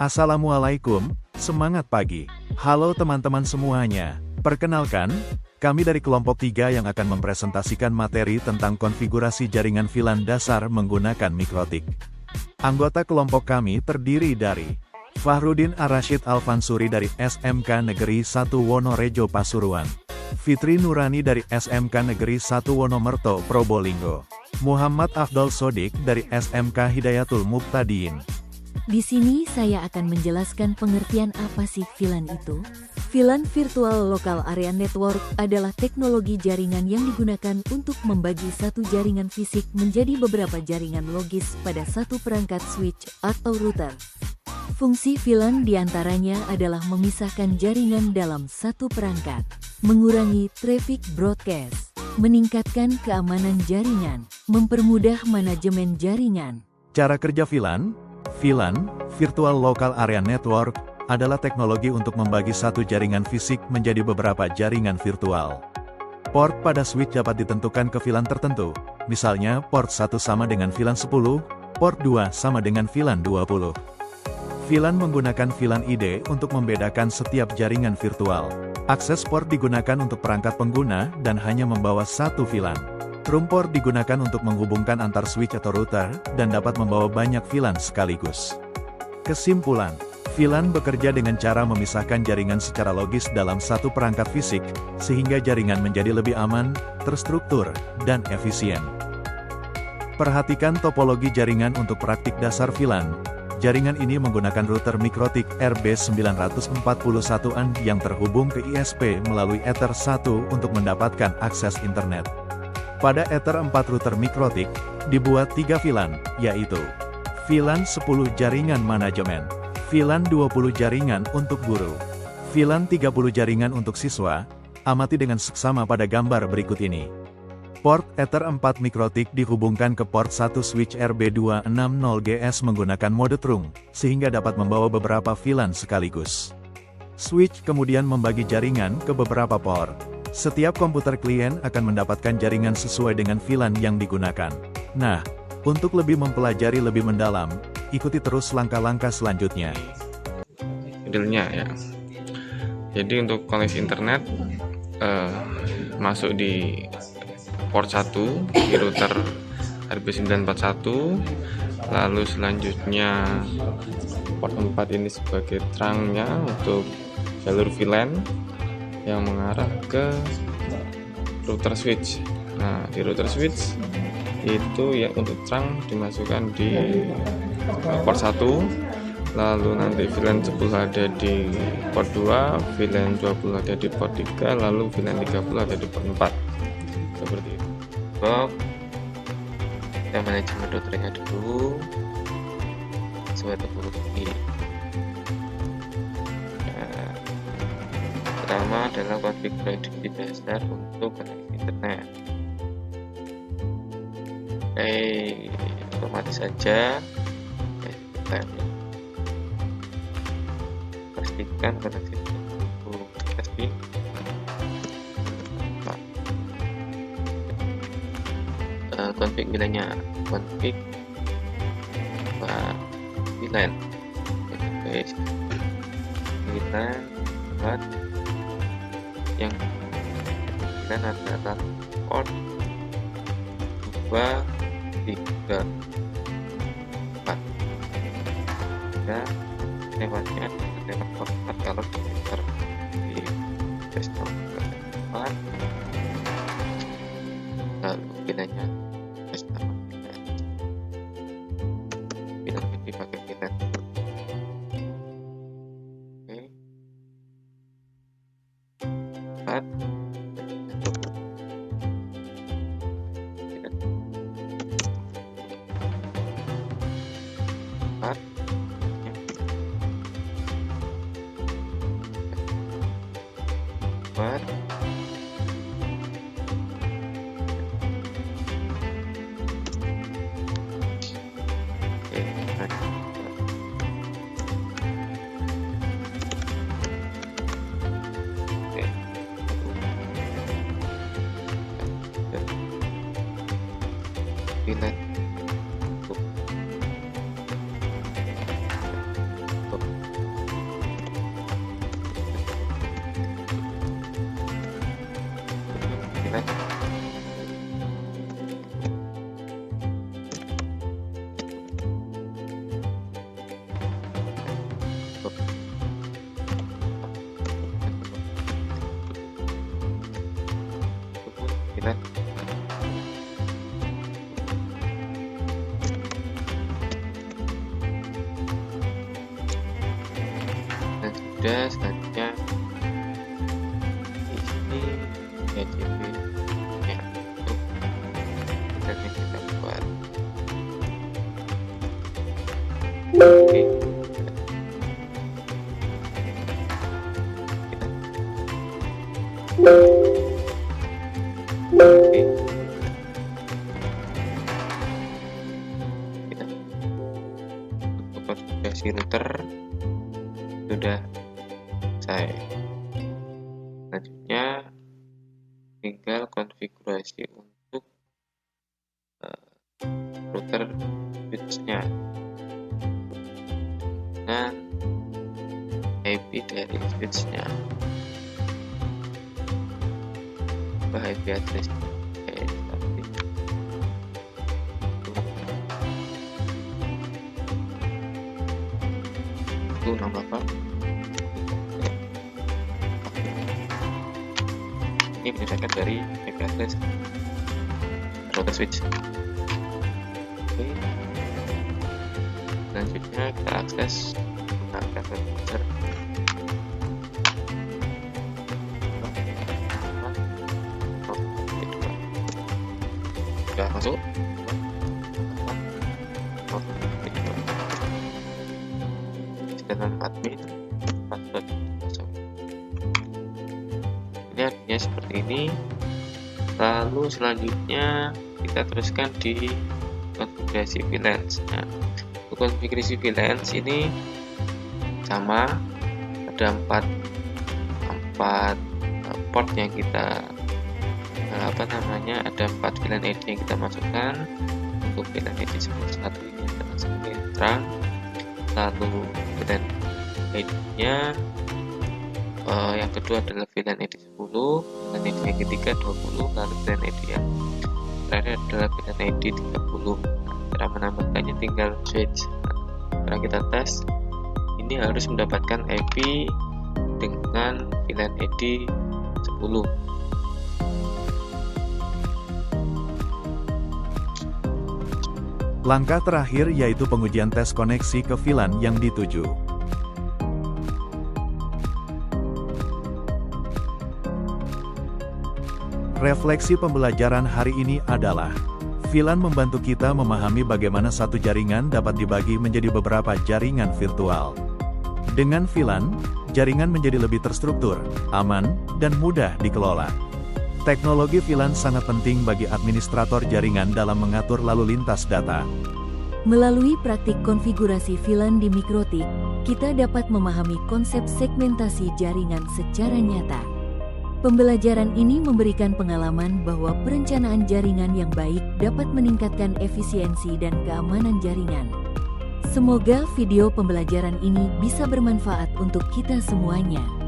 Assalamualaikum, semangat pagi. Halo teman-teman semuanya. Perkenalkan, kami dari kelompok 3 yang akan mempresentasikan materi tentang konfigurasi jaringan VLAN dasar menggunakan mikrotik. Anggota kelompok kami terdiri dari Fahrudin Ar-Rasyid Alfansuri dari SMK Negeri 1 Wonorejo Pasuruan, Fitri Nurani dari SMK Negeri 1 Wonomerto Probolinggo, Muhammad Afdol Sodik dari SMK Hidayatul Muqtadiin. Di sini saya akan menjelaskan pengertian apa sih VLAN itu. VLAN Virtual Local Area Network adalah teknologi jaringan yang digunakan untuk membagi satu jaringan fisik menjadi beberapa jaringan logis pada satu perangkat switch atau router. Fungsi VLAN diantaranya adalah memisahkan jaringan dalam satu perangkat, mengurangi traffic broadcast, meningkatkan keamanan jaringan, mempermudah manajemen jaringan. Cara kerja VLAN, Virtual Local Area Network, adalah teknologi untuk membagi satu jaringan fisik menjadi beberapa jaringan virtual. Port pada switch dapat ditentukan ke VLAN tertentu, misalnya port 1 sama dengan VLAN 10, port 2 sama dengan VLAN 20. VLAN menggunakan VLAN ID untuk membedakan setiap jaringan virtual. Akses port digunakan untuk perangkat pengguna dan hanya membawa satu VLAN. Room port digunakan untuk menghubungkan antar switch atau router, dan dapat membawa banyak VLAN sekaligus. Kesimpulan, VLAN bekerja dengan cara memisahkan jaringan secara logis dalam satu perangkat fisik, sehingga jaringan menjadi lebih aman, terstruktur, dan efisien. Perhatikan topologi jaringan untuk praktik dasar VLAN. Jaringan ini menggunakan router mikrotik RB941N yang terhubung ke ISP melalui Ether 1 untuk mendapatkan akses internet. Pada Ether 4 router mikrotik, dibuat 3 VLAN, yaitu VLAN 10 jaringan manajemen, VLAN 20 jaringan untuk guru, VLAN 30 jaringan untuk siswa. Amati dengan seksama pada gambar berikut ini. Port Ether 4 mikrotik dihubungkan ke port 1 switch RB260GS menggunakan mode trunk, sehingga dapat membawa beberapa VLAN sekaligus. Switch kemudian membagi jaringan ke beberapa port. Setiap komputer klien akan mendapatkan jaringan sesuai dengan VLAN yang digunakan. Nah, untuk lebih mempelajari lebih mendalam, ikuti terus langkah-langkah selanjutnya. Modelnya ya. Jadi untuk koneksi internet masuk di port 1 di router RB941, lalu selanjutnya port 4 ini sebagai trungnya untuk jalur VLAN yang mengarah ke router switch. Nah, di router switch itu ya untuk trunk dimasukkan di port 1, lalu nanti VLAN 10 ada di port 2, VLAN 20 ada di port 3, lalu VLAN 30 ada di port 4. Seperti itu. Kita manajemen routernya dulu sesuai topologi. Pertama adalah konfigurasi dasar untuk koneksi internet. Otomatis saja. Pastikan koneksi untuk testing. Config wilayahnya, config VLAN, VLAN yang VLAN adalah port 2, 3, 4. Dan lewatnya adalah port 4 kalau di desktop 4. Lalu pilihnya desktop, pilih dipakai VLAN. Oke, 4 VLAN Sudah, selanjutnya di sini JB ya, untuk dan yang kita buat. Oke. Oke. Untuk konfigurasi router sudah selesai. Selanjutnya tinggal konfigurasi untuk router switch-nya dan IP dari switch-nya, IP address itu 68. Ini berdasarkan dari IP address router switch. Oke. Selanjutnya kita akses menggunakan web browser. Sudah masuk. Dengan admin password kosong. Ini artinya seperti ini. Lalu selanjutnya kita teruskan di konfigurasi VLANs. Nah, untuk konfigurasi VLANs ini sama, ada empat port yang kita ada 4 VLAN ID yang kita masukkan. Untuk VLAN ID 1 ini adalah sebagai terang, lalu VLAN ID-nya yang kedua adalah VLAN ID 10, VLAN ID yang ketiga 20, lalu VLAN ID yang terakhir adalah VLAN ID 30. Cara menambahkannya tinggal switch. Setelah kita tes, ini harus mendapatkan IP dengan VLAN ID 10. Langkah terakhir yaitu pengujian tes koneksi ke VLAN yang dituju. Refleksi pembelajaran hari ini adalah, VLAN membantu kita memahami bagaimana satu jaringan dapat dibagi menjadi beberapa jaringan virtual. Dengan VLAN, jaringan menjadi lebih terstruktur, aman, dan mudah dikelola. Teknologi VLAN sangat penting bagi administrator jaringan dalam mengatur lalu lintas data. Melalui praktik konfigurasi VLAN di Mikrotik, kita dapat memahami konsep segmentasi jaringan secara nyata. Pembelajaran ini memberikan pengalaman bahwa perencanaan jaringan yang baik dapat meningkatkan efisiensi dan keamanan jaringan. Semoga video pembelajaran ini bisa bermanfaat untuk kita semuanya.